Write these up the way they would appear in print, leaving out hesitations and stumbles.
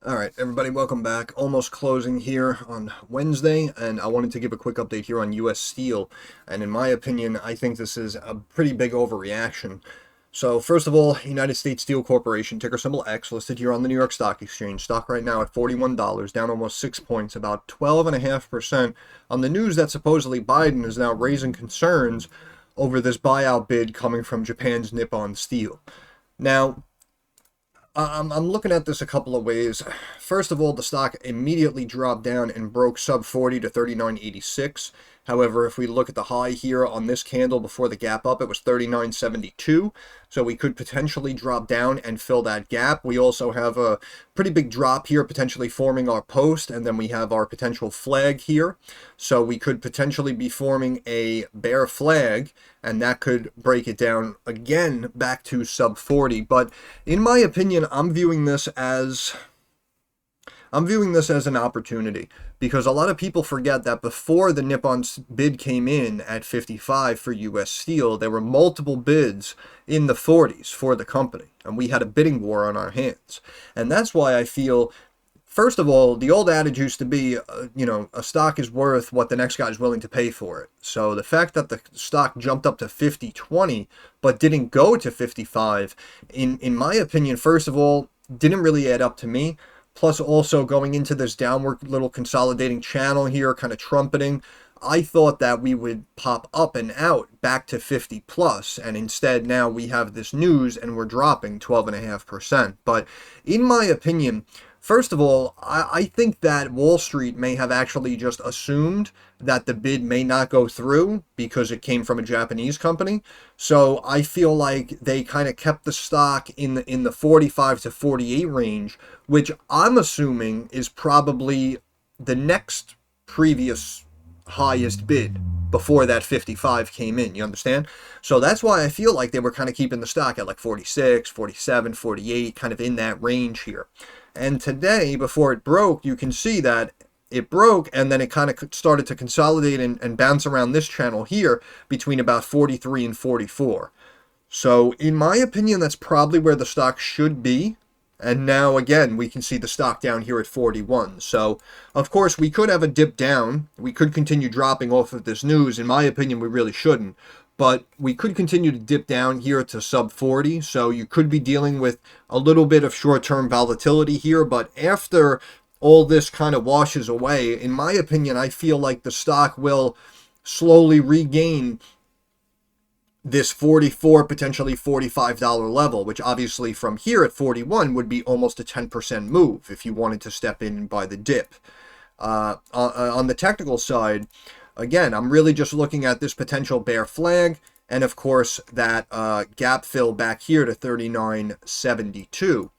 All right, everybody, welcome back. Almost closing here on Wednesday, and I wanted to give a quick update here on U.S. Steel. And in my opinion, I think this is a pretty big overreaction. So, first of all, United States Steel Corporation, ticker symbol X, listed here on the New York Stock Exchange. Stock right now at $41, down almost 6 points, about 12.5% on the news that supposedly Biden is now raising concerns over this buyout bid coming from Japan's Nippon Steel. Now, I'm looking at this a couple of ways. First of all, the stock immediately dropped down and broke sub 40 to 39.86. However, if we look at the high here on this candle before the gap up, it was 39.72. So we could potentially drop down and fill that gap. We also have a pretty big drop here, potentially forming our post, and then we have our potential flag here. So we could potentially be forming a bear flag, and that could break it down again back to sub 40. But in my opinion, I'm viewing this as an opportunity because a lot of people forget that before the Nippon's bid came in at 55 for US Steel, there were multiple bids in the 40s for the company, and we had a bidding war on our hands. And that's why I feel, first of all, the old adage used to be, a stock is worth what the next guy is willing to pay for it. So the fact that the stock jumped up to 50.20 but didn't go to 55, in my opinion, first of all, didn't really add up to me. Plus, also going into this downward little consolidating channel here, kind of trumpeting, I thought that we would pop up and out back to 50 plus, and instead now we have this news and we're dropping 12.5%. But in my opinion, first of all, I think that Wall Street may have actually just assumed that the bid may not go through because it came from a Japanese company. So I feel like they kind of kept the stock in the 45 to 48 range, which I'm assuming is probably the next previous highest bid before that 55 came in. You understand? So that's why I feel like they were kind of keeping the stock at like 46, 47, 48, kind of in that range here. And today, before it broke, you can see that it broke and then it kind of started to consolidate and bounce around this channel here between about 43 and 44. So in my opinion, that's probably where the stock should be. And now again, we can see the stock down here at 41. So of course we could have a dip down. We could continue dropping off of this news. In my opinion, we really shouldn't. But we could continue to dip down here to sub 40. So you could be dealing with a little bit of short-term volatility here. But after all this kind of washes away, in my opinion, I feel like the stock will slowly regain this 44, potentially $45 level, which obviously from here at 41 would be almost a 10% move if you wanted to step in and buy the dip. On the technical side, again, I'm really just looking at this potential bear flag and of course that gap fill back here to 39.72.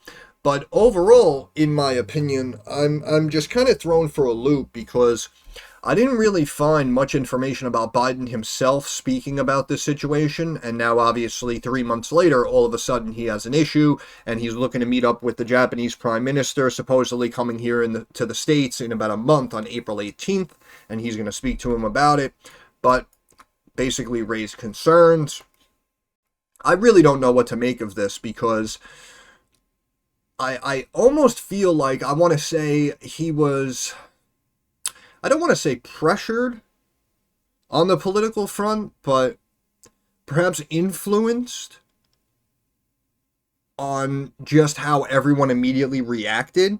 But overall, in my opinion, I'm just kind of thrown for a loop because I didn't really find much information about Biden himself speaking about this situation, and now obviously 3 months later, all of a sudden he has an issue, and he's looking to meet up with the Japanese Prime Minister, supposedly coming here to the States in about a month on April 18th, and he's going to speak to him about it, but basically raise concerns. I really don't know what to make of this because I almost feel like I want to say he was, I don't want to say pressured on the political front, but perhaps influenced on just how everyone immediately reacted.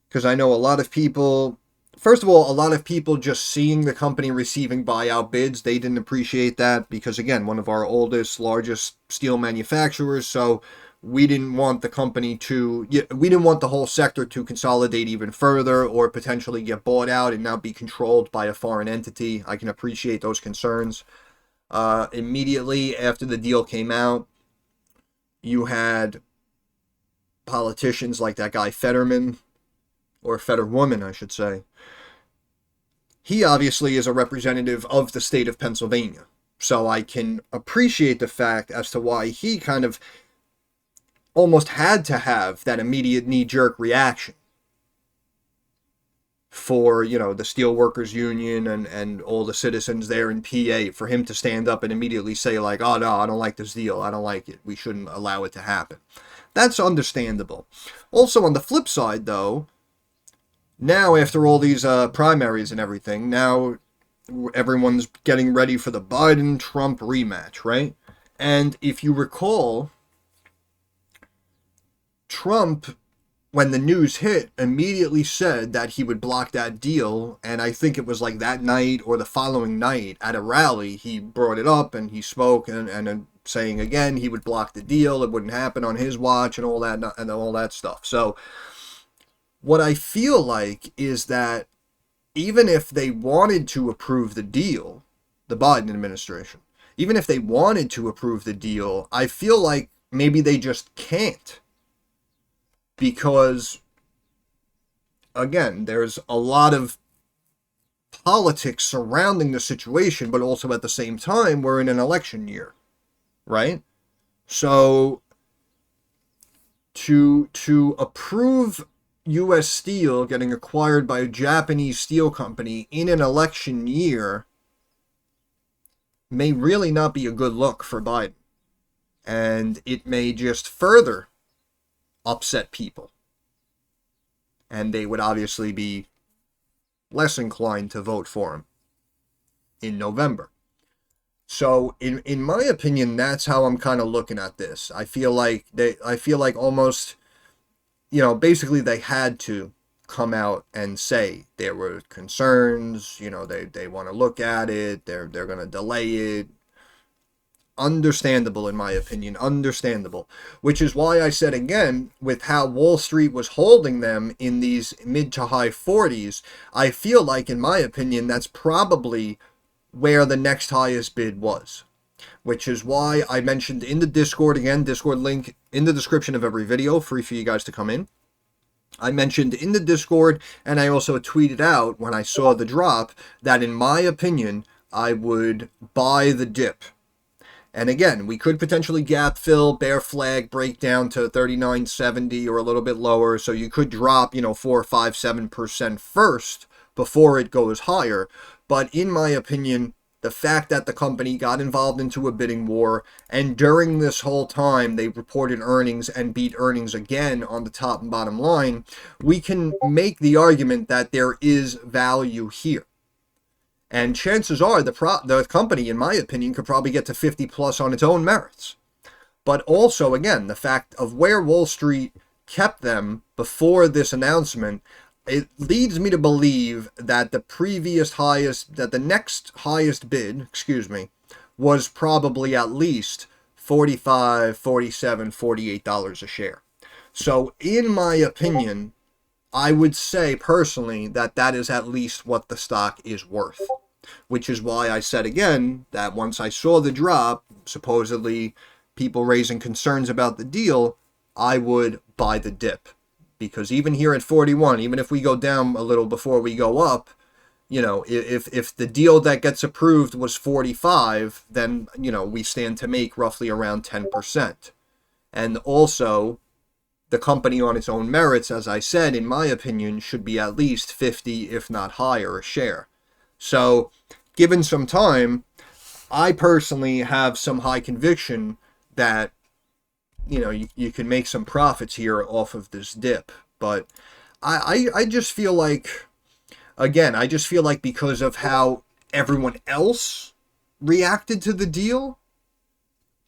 Because I know a lot of people, first of all, a lot of people just seeing the company receiving buyout bids, they didn't appreciate that because, again, one of our oldest, largest steel manufacturers, so we didn't want the company to, we didn't want the whole sector to consolidate even further or potentially get bought out and now be controlled by a foreign entity. I can appreciate those concerns. Immediately after the deal came out, you had politicians like that guy Fetterman, or Fetterwoman, I should say. He obviously is a representative of the state of Pennsylvania. So I can appreciate the fact as to why he kind of almost had to have that immediate knee-jerk reaction for, the Steelworkers Union and all the citizens there in PA, for him to stand up and immediately say like, oh no, I don't like this deal, I don't like it, we shouldn't allow it to happen. That's understandable. Also, on the flip side, though, now after all these primaries and everything, now everyone's getting ready for the Biden-Trump rematch, right? And if you recall, Trump, when the news hit, immediately said that he would block that deal. And I think it was like that night or the following night at a rally, he brought it up and he spoke and saying again he would block the deal. It wouldn't happen on his watch and all that stuff. So what I feel like is that even if they wanted to approve the deal, the Biden administration, even if they wanted to approve the deal, I feel like maybe they just can't. Because, again, there's a lot of politics surrounding the situation, but also at the same time, we're in an election year, right? So, to approve U.S. Steel getting acquired by a Japanese steel company in an election year may really not be a good look for Biden. And it may just further upset people. And they would obviously be less inclined to vote for him in November. So in my opinion, that's how I'm kind of looking at this. I feel like almost, basically they had to come out and say there were concerns, they want to look at it, they're going to delay it. Understandable, in my opinion, understandable. Which is why I said again, with how Wall Street was holding them in these mid to high 40s, I feel like, in my opinion, that's probably where the next highest bid was. Which is why I mentioned in the Discord, again, Discord link in the description of every video, free for you guys to come in. I mentioned in the Discord, and I also tweeted out when I saw the drop, that in my opinion, I would buy the dip. And again, we could potentially gap fill, bear flag, break down to 39.70 or a little bit lower. So you could drop, 4, 5, 7% first before it goes higher. But in my opinion, the fact that the company got involved into a bidding war, and during this whole time they reported earnings and beat earnings again on the top and bottom line, we can make the argument that there is value here. And chances are the company, in my opinion, could probably get to 50 plus on its own merits. But also, again, the fact of where Wall Street kept them before this announcement, it leads me to believe that the next highest bid, was probably at least $45, $47, $48 a share. So, in my opinion, I would say personally that that is at least what the stock is worth. Which is why I said again that once I saw the drop, supposedly people raising concerns about the deal, I would buy the dip. Because even here at 41, even if we go down a little before we go up, if the deal that gets approved was 45, then, we stand to make roughly around 10%. And also, the company on its own merits, as I said, in my opinion, should be at least 50, if not higher, a share. So, given some time, I personally have some high conviction that, you can make some profits here off of this dip. But I just feel like, again, because of how everyone else reacted to the deal,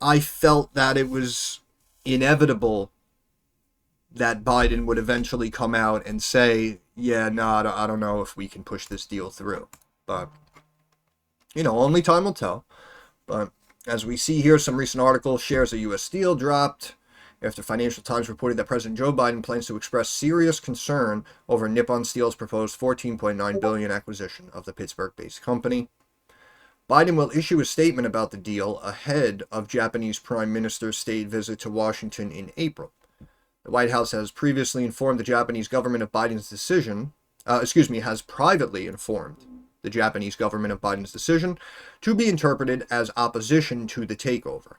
I felt that it was inevitable that Biden would eventually come out and say, yeah, no, I don't know if we can push this deal through. But, only time will tell. But as we see here, some recent articles, shares of U.S. Steel dropped after Financial Times reported that President Joe Biden plans to express serious concern over Nippon Steel's proposed $14.9 billion acquisition of the Pittsburgh-based company. Biden will issue a statement about the deal ahead of Japanese Prime Minister's state visit to Washington in April. The White House has previously informed the Japanese government of Biden's decision, has privately informed the Japanese government of Biden's decision to be interpreted as opposition to the takeover.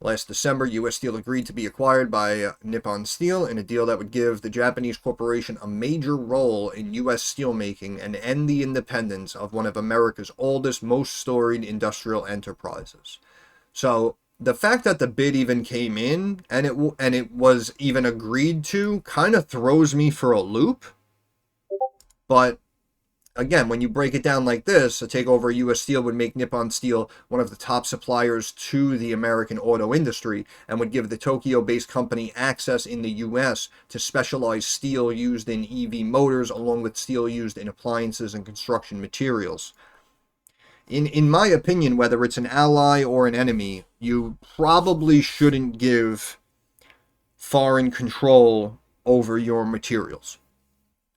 Last December, U.S. Steel agreed to be acquired by Nippon Steel in a deal that would give the Japanese corporation a major role in U.S. steelmaking and end the independence of one of America's oldest, most storied industrial enterprises. So, the fact that the bid even came in and it was even agreed to kind of throws me for a loop. But again, when you break it down like this, a takeover of U.S. Steel would make Nippon Steel one of the top suppliers to the American auto industry and would give the Tokyo-based company access in the U.S. to specialized steel used in EV motors, along with steel used in appliances and construction materials. In my opinion, whether it's an ally or an enemy, you probably shouldn't give foreign control over your materials.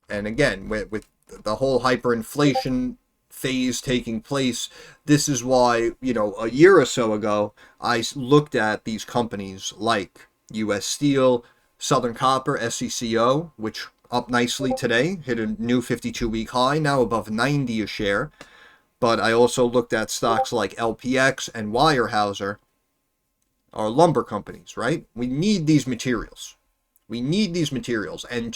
And again, with the whole hyperinflation phase taking place, this is why, a year or so ago, I looked at these companies like U.S. Steel, Southern Copper, SCCO, which up nicely today, hit a new 52-week high, now above 90 a share. But I also looked at stocks like LPX and Weyerhaeuser, are lumber companies, right? We need these materials. We need these materials. And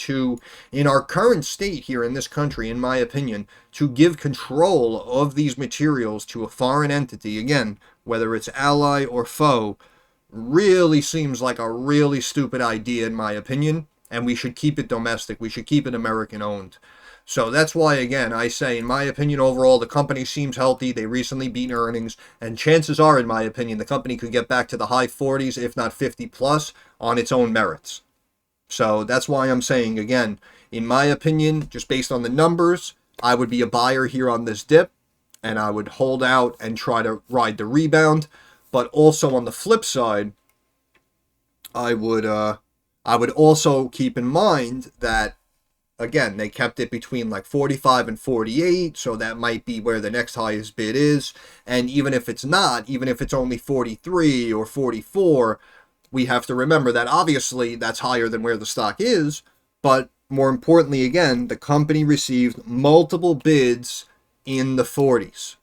in our current state here in this country, in my opinion, to give control of these materials to a foreign entity, again, whether it's ally or foe, really seems like a really stupid idea, in my opinion. And we should keep it domestic. We should keep it American owned. So that's why, again, I say, in my opinion, overall, the company seems healthy. They recently beat earnings. And chances are, in my opinion, the company could get back to the high 40s, if not 50 plus, on its own merits. So that's why I'm saying, again, in my opinion, just based on the numbers, I would be a buyer here on this dip. And I would hold out and try to ride the rebound. But also on the flip side, I would also keep in mind that, again, they kept it between like 45 and 48, so that might be where the next highest bid is. And even if it's not, even if it's only 43 or 44, we have to remember that obviously that's higher than where the stock is. But more importantly, again, the company received multiple bids in the 40s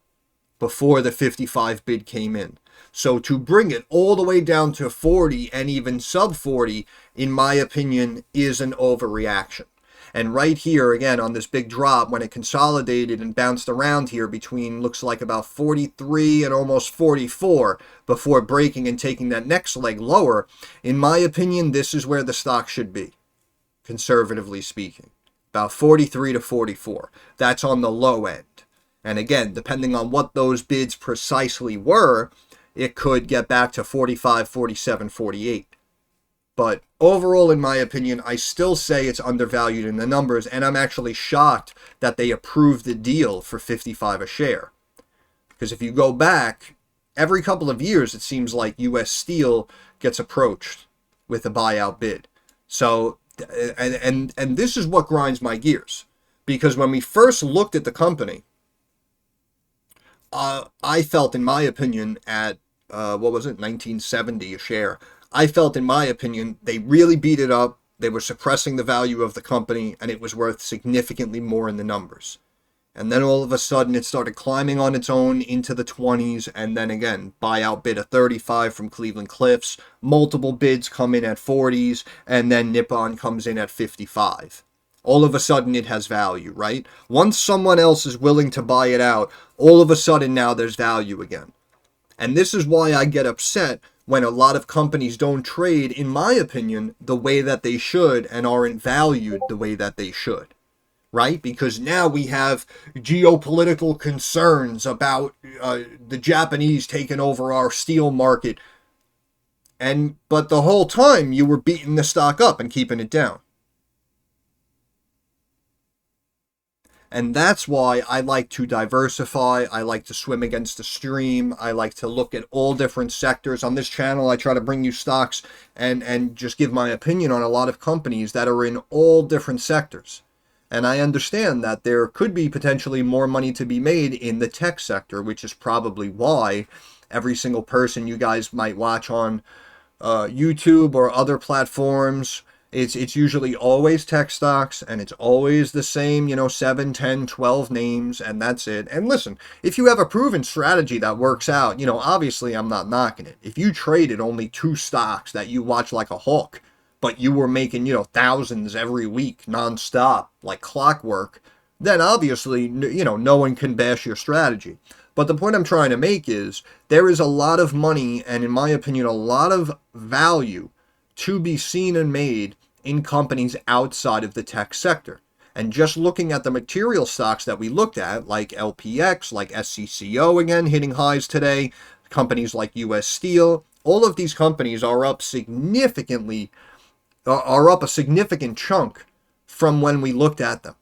before the 55 bid came in. So to bring it all the way down to 40 and even sub 40, in my opinion, is an overreaction. And right here, again, on this big drop, when it consolidated and bounced around here between, looks like about 43 and almost 44 before breaking and taking that next leg lower, in my opinion, this is where the stock should be, conservatively speaking. About 43 to 44. That's on the low end. And again, depending on what those bids precisely were, it could get back to 45, 47, 48. But overall, in my opinion, I still say it's undervalued in the numbers, and I'm actually shocked that they approved the deal for 55 a share. Because if you go back, every couple of years, it seems like U.S. Steel gets approached with a buyout bid. So, and this is what grinds my gears. Because when we first looked at the company, I felt, in my opinion, at, 1970 a share, I felt, in my opinion, they really beat it up. They were suppressing the value of the company, and it was worth significantly more in the numbers. And then all of a sudden, it started climbing on its own into the 20s, and then again, buyout bid of 35 from Cleveland Cliffs. Multiple bids come in at 40s, and then Nippon comes in at 55. All of a sudden, it has value, right? Once someone else is willing to buy it out, all of a sudden now there's value again. And this is why I get upset when a lot of companies don't trade, in my opinion, the way that they should and aren't valued the way that they should, right? Because now we have geopolitical concerns about the Japanese taking over our steel market. But the whole time you were beating the stock up and keeping it down. And that's why I like to diversify. I like to swim against the stream. I like to look at all different sectors. On this channel, I try to bring you stocks and just give my opinion on a lot of companies that are in all different sectors. And I understand that there could be potentially more money to be made in the tech sector, which is probably why every single person you guys might watch on YouTube or other platforms, it's usually always tech stocks, and it's always the same, 7, 10, 12 names, and that's it. And listen, if you have a proven strategy that works out, obviously I'm not knocking it. If you traded only 2 stocks that you watch like a hawk, but you were making, thousands every week, nonstop, like clockwork, then obviously, no one can bash your strategy. But the point I'm trying to make is there is a lot of money and, in my opinion, a lot of value to be seen and made in companies outside of the tech sector. And just looking at the material stocks that we looked at, like LPX, like SCCO again, hitting highs today, companies like US Steel, all of these companies are up significantly, are up a significant chunk from when we looked at them.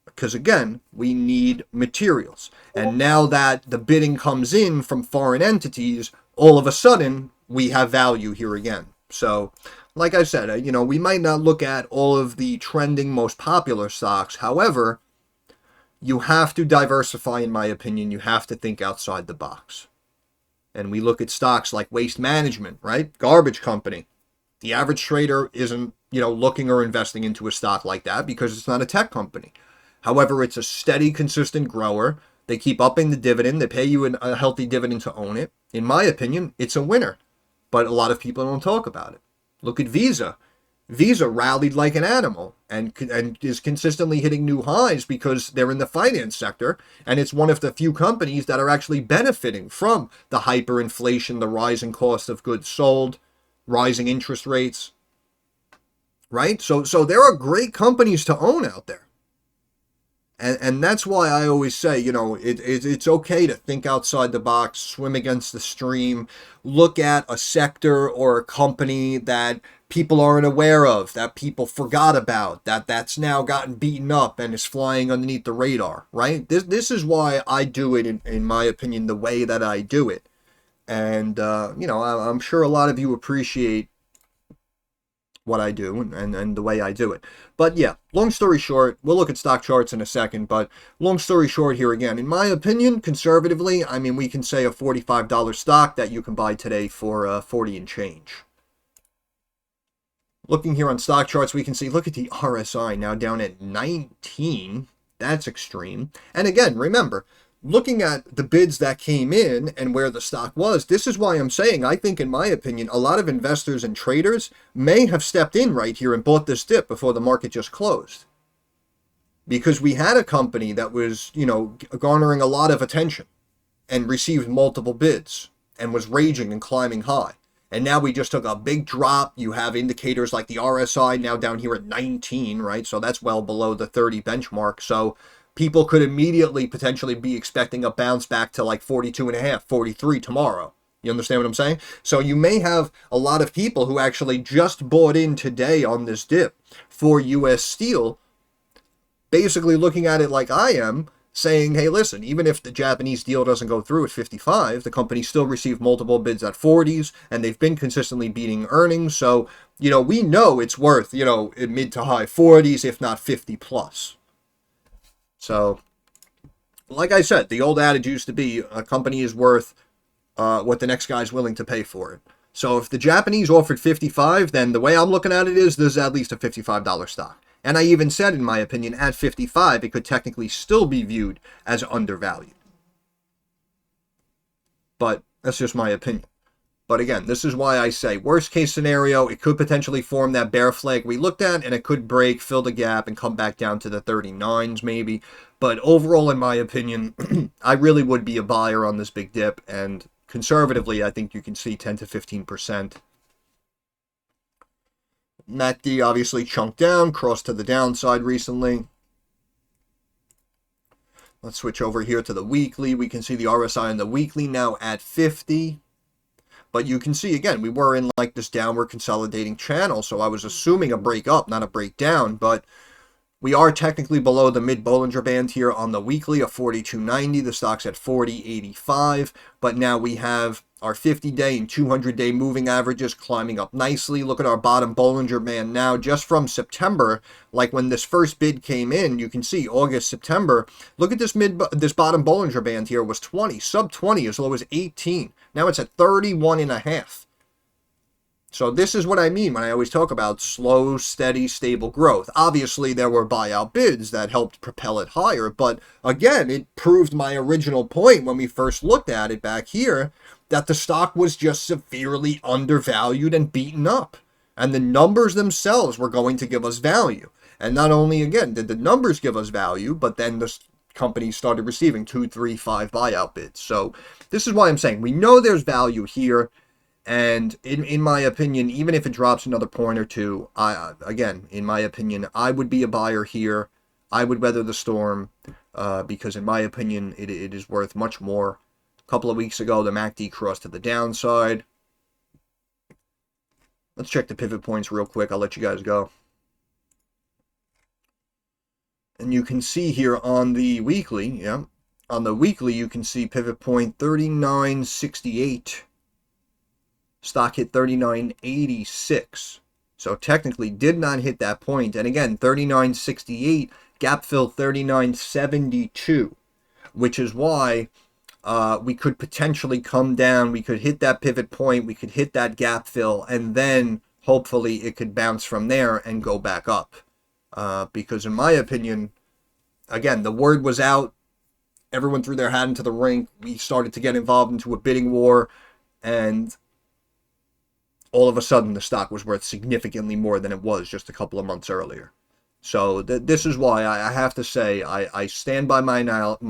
Because again, we need materials. And now that the bidding comes in from foreign entities, all of a sudden, we have value here again. So, like I said, we might not look at all of the trending, most popular stocks. However, you have to diversify, in my opinion. You have to think outside the box. And we look at stocks like Waste Management, right? Garbage company. The average trader isn't, looking or investing into a stock like that because it's not a tech company. However, it's a steady, consistent grower. They keep upping the dividend. They pay you a healthy dividend to own it. In my opinion, it's a winner. But a lot of people don't talk about it. Look at Visa. Visa rallied like an animal and is consistently hitting new highs because they're in the finance sector. And it's one of the few companies that are actually benefiting from the hyperinflation, the rising cost of goods sold, rising interest rates. Right? So there are great companies to own out there. And that's why I always say, it's okay to think outside the box, swim against the stream, look at a sector or a company that people aren't aware of, that people forgot about, that's now gotten beaten up and is flying underneath the radar, right? This is why I do it, in my opinion, the way that I do it. And, I'm sure a lot of you appreciate what I do and the way I do it. But yeah, long story short, we'll look at stock charts in a second, but long story short here again, in my opinion, conservatively, we can say a $45 stock that you can buy today for 40 and change. Looking here on stock charts, we can see, look at the RSI now down at 19. That's extreme. And again, remember, looking at the bids that came in and where the stock was, this is why I'm saying, I think, in my opinion, a lot of investors and traders may have stepped in right here and bought this dip before the market just closed. Because we had a company that was, garnering a lot of attention and received multiple bids and was raging and climbing high. And now we just took a big drop. You have indicators like the RSI now down here at 19, right? So that's well below the 30 benchmark. So people could immediately potentially be expecting a bounce back to like 42.5, 43 tomorrow. You understand what I'm saying? So you may have a lot of people who actually just bought in today on this dip for US Steel, basically looking at it like I am, saying, hey, listen, even if the Japanese deal doesn't go through at 55, the company still received multiple bids at 40s, and they've been consistently beating earnings. So, we know it's worth, mid to high 40s, if not 50 plus. So, like I said, the old adage used to be a company is worth what the next guy's willing to pay for it. So if the Japanese offered 55, then the way I'm looking at it is this is at least a $55 stock. And I even said, in my opinion, at 55, it could technically still be viewed as undervalued. But that's just my opinion. But again, this is why I say worst case scenario, it could potentially form that bear flag we looked at, and it could break, fill the gap, and come back down to the 39s maybe. But overall, in my opinion, I really would be a buyer on this big dip. And conservatively, I think you can see 10 to 15%. MACD obviously chunked down, crossed to the downside recently. Let's switch over here to the weekly. We can see the RSI on the weekly now at 50. But you can see, again, we were in like this downward consolidating channel. So I was assuming a break up, not a break down. But we are technically below the mid-Bollinger Band here on the weekly of 42.90. The stock's at 40.85. But now we have our 50-day and 200-day moving averages climbing up nicely. Look at our bottom Bollinger Band now, just from September, like when this first bid came in, you can see August, September. Look at this bottom Bollinger Band here was 20, sub 20, as low as 18. Now it's at 31.5. So this is what I mean when I always talk about slow, steady, stable growth. Obviously, there were buyout bids that helped propel it higher. But again, it proved my original point when we first looked at it back here, that the stock was just severely undervalued and beaten up. And the numbers themselves were going to give us value. And not only, again, did the numbers give us value, but then the companies started receiving 2, 3, 5 buyout bids. So this is why I'm saying we know there's value here. And in my opinion, even if it drops another point or two, again, in my opinion, I would be a buyer here. I would weather the storm because in my opinion, it is worth much more. A couple of weeks ago, the MACD crossed to the downside. Let's check the pivot points real quick. I'll let you guys go. And you can see here on the weekly, yeah, on the weekly, you can see pivot point 39.68. Stock hit 39.86. So technically did not hit that point. And again, 39.68, gap fill 39.72, which is why we could potentially come down. We could hit that pivot point. We could hit that gap fill. And then hopefully it could bounce from there and go back up. Because in my opinion, again, the word was out. Everyone threw their hat into the ring. We started to get involved into a bidding war. And all of a sudden, the stock was worth significantly more than it was just a couple of months earlier. So this is why I have to say I stand by my analysis,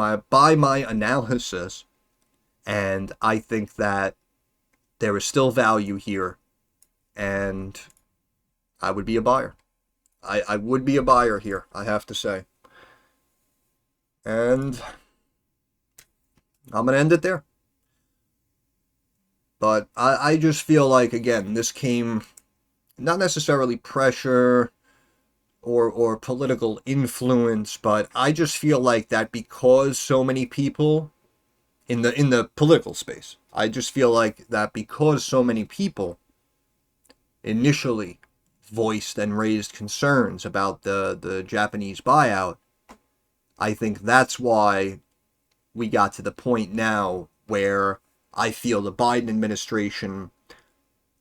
and I think that there is still value here, and I would be a buyer. I would be a buyer here, I have to say. And I'm going to end it there. But I just feel like, again, this came not necessarily pressure or political influence, but I just feel like that because so many people in the political space, I just feel like that because so many people initially voiced and raised concerns about the Japanese buyout, I think that's why we got to the point now where I feel the Biden administration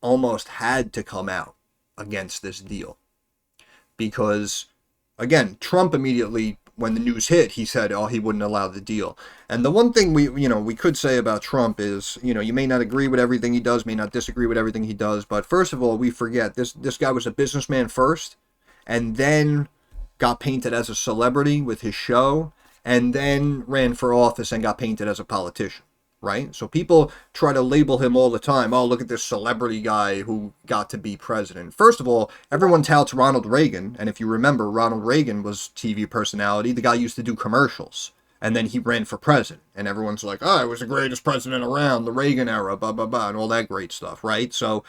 almost had to come out against this deal. Because, again, Trump immediately, when the news hit, he said, he wouldn't allow the deal. And the one thing we could say about Trump is, you may not agree with everything he does, may not disagree with everything he does, but first of all, we forget this guy was a businessman first, and then got painted as a celebrity with his show, and then ran for office and got painted as a politician. Right? So people try to label him all the time. Oh, look at this celebrity guy who got to be president. First of all, everyone touts Ronald Reagan. And if you remember, Ronald Reagan was TV personality. The guy used to do commercials. And then he ran for president. And everyone's like, he was the greatest president around, the Reagan era, blah, blah, blah, and all that great stuff, right? So,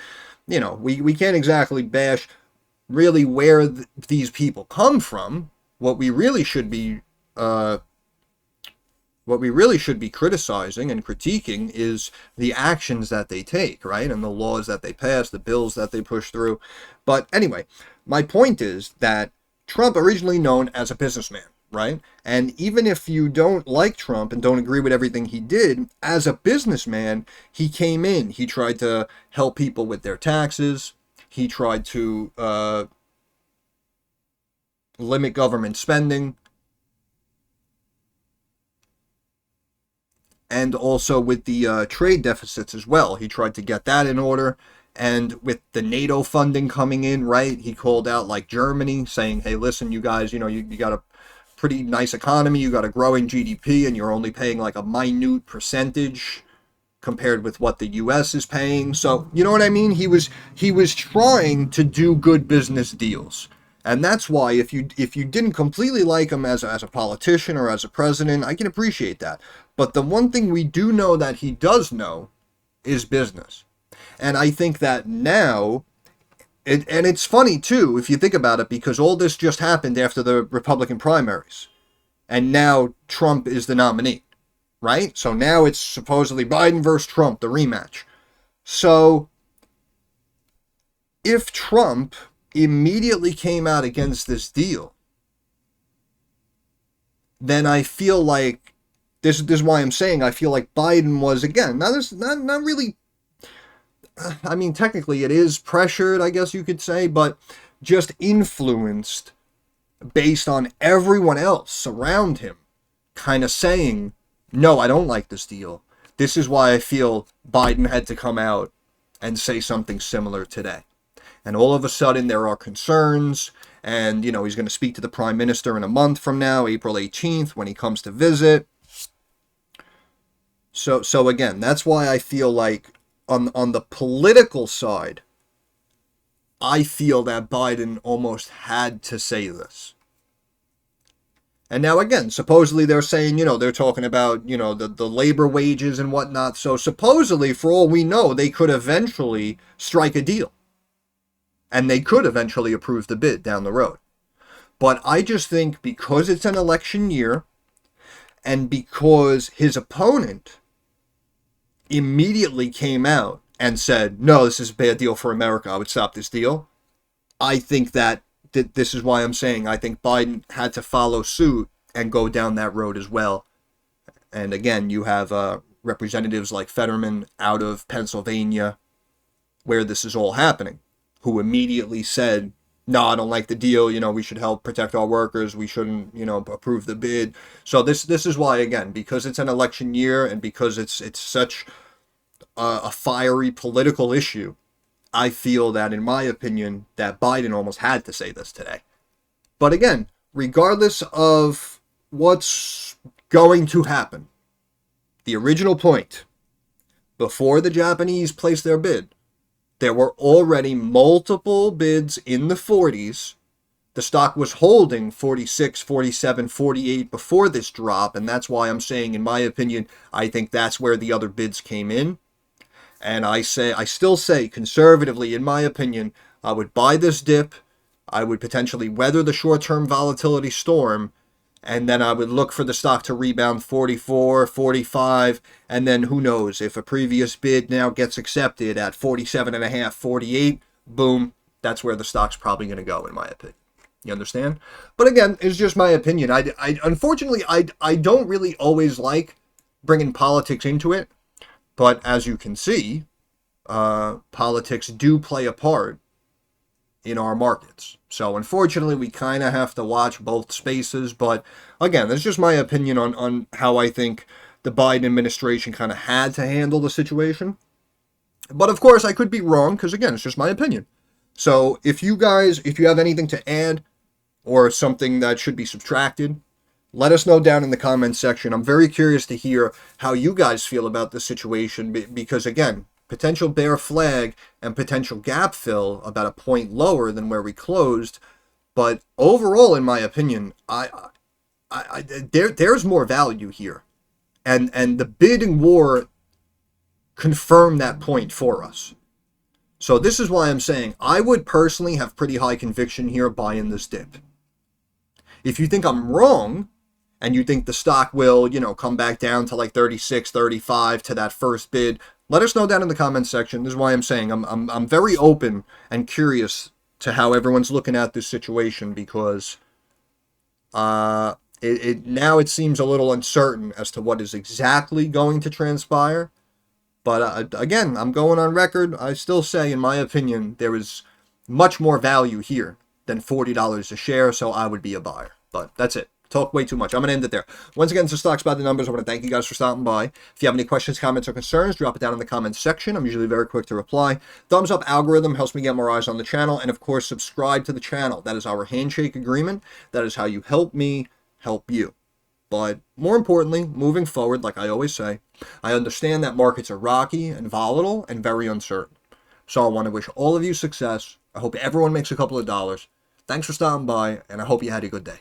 we can't exactly bash really where these people come from. What we really should be criticizing and critiquing is the actions that they take, right? And the laws that they pass, the bills that they push through. But anyway, my point is that Trump, originally known as a businessman, right? And even if you don't like Trump and don't agree with everything he did, as a businessman, he came in. He tried to help people with their taxes. He tried to limit government spending. And also with the trade deficits as well. He tried to get that in order. And with the NATO funding coming in, right, he called out like Germany saying, hey, listen, you guys, you got a pretty nice economy. You got a growing GDP and you're only paying like a minute percentage compared with what the U.S. is paying. So, you know what I mean? He was trying to do good business deals. And that's why if you didn't completely like him as a politician or as a president, I can appreciate that. But the one thing we do know that he does know is business. And I think that now, and it's funny too, if you think about it, because all this just happened after the Republican primaries. And now Trump is the nominee, right? So now it's supposedly Biden versus Trump, the rematch. So if Trump immediately came out against this deal, then I feel like this is why I'm saying I feel like Biden was, again, not really, I mean, technically it is pressured, I guess you could say, but just influenced based on everyone else around him kind of saying, no, I don't like this deal. This is why I feel Biden had to come out and say something similar today. and all of a sudden there are concerns, and, he's going to speak to the Prime Minister in a month from now, April 18th, when he comes to visit. So again, that's why I feel like on the political side, I feel that Biden almost had to say this. And now again, supposedly they're saying, they're talking about, the labor wages and whatnot. So supposedly, for all we know, they could eventually strike a deal. And they could eventually approve the bid down the road. But I just think because it's an election year, and because his opponent immediately came out and said, no, this is a bad deal for America, I would stop this deal. I think that this is why I'm saying I think Biden had to follow suit and go down that road as well. And again, you have representatives like Fetterman out of Pennsylvania, where this is all happening, who immediately said, no, I don't like the deal. We should help protect our workers. We shouldn't, approve the bid. So this is why, again, because it's an election year and because it's such a fiery political issue, I feel that, in my opinion, that Biden almost had to say this today. But again, regardless of what's going to happen, the original point, before the Japanese placed their bid, there were already multiple bids in the 40s. The stock was holding 46, 47, 48 before this drop, and that's why I'm saying, in my opinion, I think that's where the other bids came in. And I still say, conservatively, in my opinion, I would buy this dip. I would potentially weather the short-term volatility storm. And then I would look for the stock to rebound 44, 45. And then who knows, if a previous bid now gets accepted at 47.5, 48, boom, that's where the stock's probably going to go, in my opinion. You understand? But again, it's just my opinion. Unfortunately, I don't really always like bringing politics into it. But as you can see, politics do play a part in our markets. So unfortunately, we kind of have to watch both spaces. But again, that's just my opinion on how I think the Biden administration kind of had to handle the situation. But of course, I could be wrong because, again, it's just my opinion. So if you have anything to add or something that should be subtracted, let us know down in the comments section. I'm very curious to hear how you guys feel about this situation because, again, potential bear flag and potential gap fill about a point lower than where we closed. But overall, in my opinion, there's more value here. And the bidding war confirmed that point for us. So this is why I'm saying I would personally have pretty high conviction here buying this dip. If you think I'm wrong, and you think the stock will, come back down to like 36, 35 to that first bid, let us know down in the comments section. This is why I'm saying I'm very open and curious to how everyone's looking at this situation because now it seems a little uncertain as to what is exactly going to transpire. But again, I'm going on record. I still say, in my opinion, there is much more value here than $40 a share, so I would be a buyer. But that's it. Talk way too much. I'm going to end it there. Once again, it's the Stocks by the Numbers. I want to thank you guys for stopping by. If you have any questions, comments, or concerns, drop it down in the comments section. I'm usually very quick to reply. Thumbs up algorithm helps me get more eyes on the channel. And of course, subscribe to the channel. That is our handshake agreement. That is how you help me help you. But more importantly, moving forward, like I always say, I understand that markets are rocky and volatile and very uncertain. So I want to wish all of you success. I hope everyone makes a couple of dollars. Thanks for stopping by, and I hope you had a good day.